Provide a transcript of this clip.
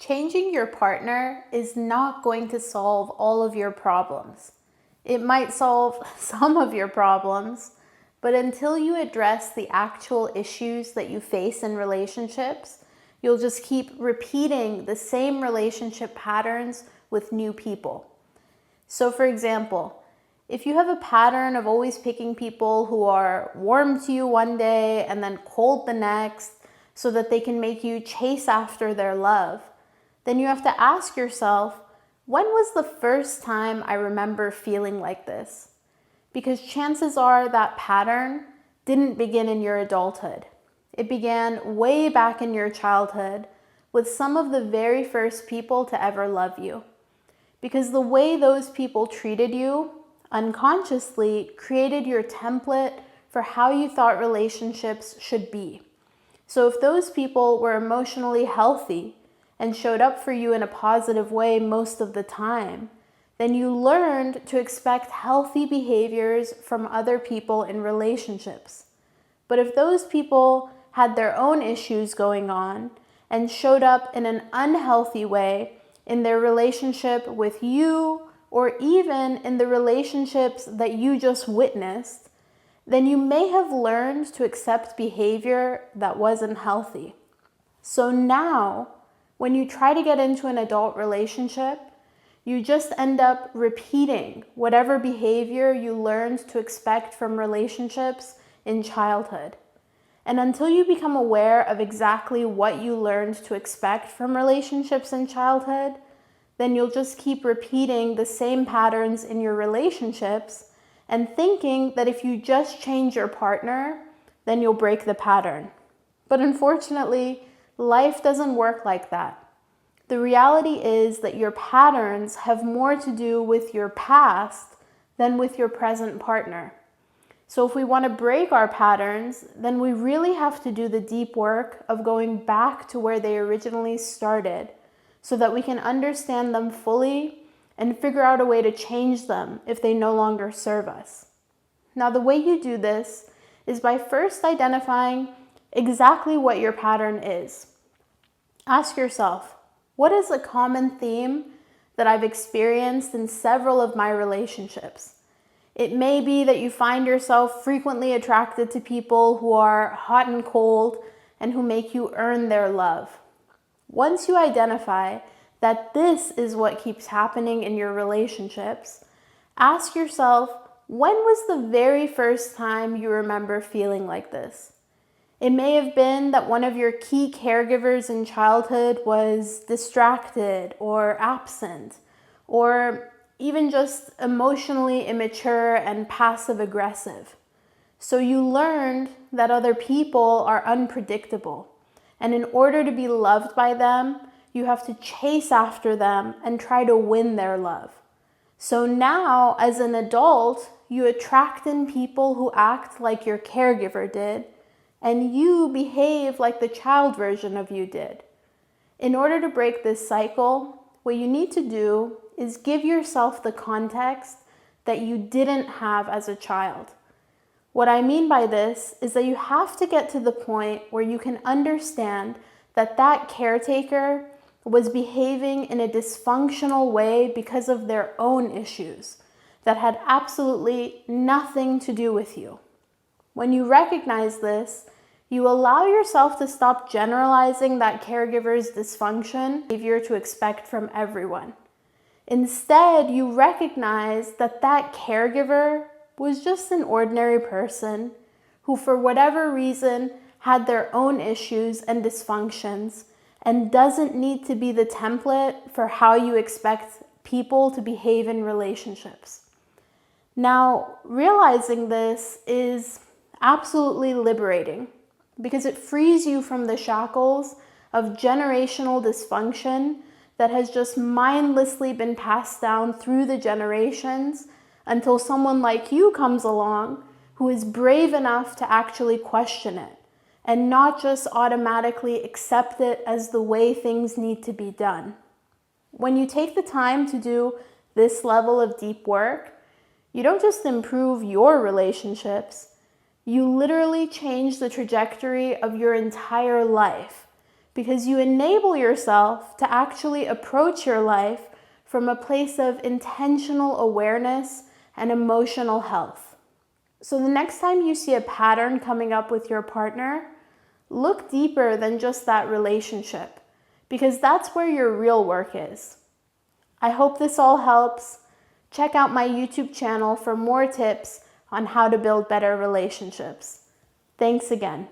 Changing your partner is not going to solve all of your problems. It might solve some of your problems, but until you address the actual issues that you face in relationships, you'll just keep repeating the same relationship patterns with new people. So for example, if you have a pattern of always picking people who are warm to you one day and then cold the next so that they can make you chase after their love, then you have to ask yourself, when was the first time I remember feeling like this? Because chances are that pattern didn't begin in your adulthood. It began way back in your childhood with some of the very first people to ever love you. Because the way those people treated you unconsciously created your template for how you thought relationships should be. So if those people were emotionally healthy and showed up for you in a positive way most of the time, then you learned to expect healthy behaviors from other people in relationships. But if those people had their own issues going on and showed up in an unhealthy way in their relationship with you, or even in the relationships that you just witnessed, then you may have learned to accept behavior that wasn't healthy. So now, when you try to get into an adult relationship, you just end up repeating whatever behavior you learned to expect from relationships in childhood. And until you become aware of exactly what you learned to expect from relationships in childhood, then you'll just keep repeating the same patterns in your relationships and thinking that if you just change your partner, then you'll break the pattern. But unfortunately, life doesn't work like that. The reality is that your patterns have more to do with your past than with your present partner. So if we want to break our patterns, then we really have to do the deep work of going back to where they originally started so that we can understand them fully and figure out a way to change them if they no longer serve us. Now, the way you do this is by first identifying exactly what your pattern is. Ask yourself, what is a common theme that I've experienced in several of my relationships? It may be that you find yourself frequently attracted to people who are hot and cold and who make you earn their love. Once you identify that this is what keeps happening in your relationships, ask yourself, when was the very first time you remember feeling like this? It may have been that one of your key caregivers in childhood was distracted or absent, or even just emotionally immature and passive aggressive. So you learned that other people are unpredictable, and in order to be loved by them, you have to chase after them and try to win their love. So now, as an adult, you attract in people who act like your caregiver did, and you behave like the child version of you did. In order to break this cycle, what you need to do is give yourself the context that you didn't have as a child. What I mean by this is that you have to get to the point where you can understand that that caretaker was behaving in a dysfunctional way because of their own issues that had absolutely nothing to do with you. When you recognize this, you allow yourself to stop generalizing that caregiver's dysfunction behavior to expect from everyone. Instead, you recognize that that caregiver was just an ordinary person who, for whatever reason, had their own issues and dysfunctions and doesn't need to be the template for how you expect people to behave in relationships. Now, realizing this is absolutely liberating because it frees you from the shackles of generational dysfunction that has just mindlessly been passed down through the generations until someone like you comes along who is brave enough to actually question it and not just automatically accept it as the way things need to be done. When you take the time to do this level of deep work, you don't just improve your relationships, you literally change the trajectory of your entire life because you enable yourself to actually approach your life from a place of intentional awareness and emotional health. So the next time you see a pattern coming up with your partner, look deeper than just that relationship, because that's where your real work is. I hope this all helps. Check out my YouTube channel for more tips on how to build better relationships. Thanks again.